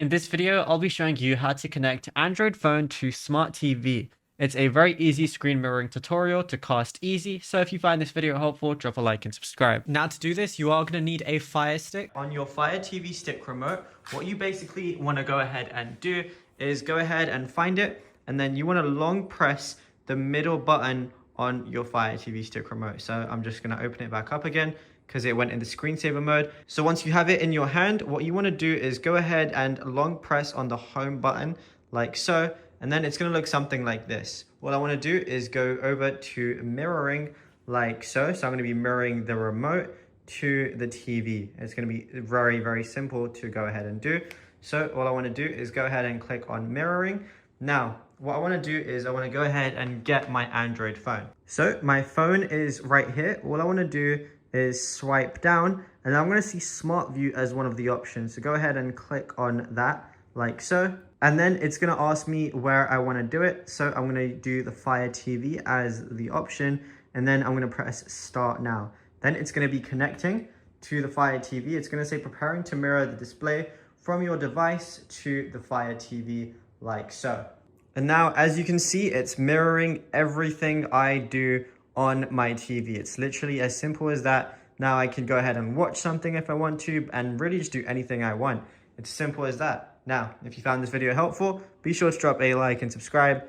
In this video, I'll be showing you how to connect Android phone to Smart TV. It's a very easy screen mirroring tutorial to cast easy, so if you find this video helpful, drop a like and subscribe. Now to do this, you are going to need a Fire Stick. On your Fire TV Stick remote, what you basically want to go ahead and do is go ahead and find it, and then you want to long press the middle button on your Fire TV Stick remote. So I'm just going to open it back up again because it went into screensaver mode. So once you have it in your hand, what you want to do is go ahead and long press on the home button like so, and then it's going to look something like this. What I want to do is go over to mirroring like so. So I'm going to be mirroring the remote to the TV. It's going to be very, very simple to go ahead and do. So all I want to do is go ahead and click on mirroring. Now, what I want to do is I want to go ahead and get my Android phone. So my phone is right here. All I want to do is swipe down, and I'm going to see Smart View as one of the options. So go ahead and click on that like so. And then it's going to ask me where I want to do it. So I'm going to do the Fire TV as the option, and then I'm going to press start now. Then it's going to be connecting to the Fire TV. It's going to say preparing to mirror the display from your device to the Fire TV like so. And now, as you can see, it's mirroring everything I do on my TV. It's literally as simple as that. Now I can go ahead and watch something if I want to, and really just do anything I want. It's simple as that. Now, if you found this video helpful, be sure to drop a like and subscribe.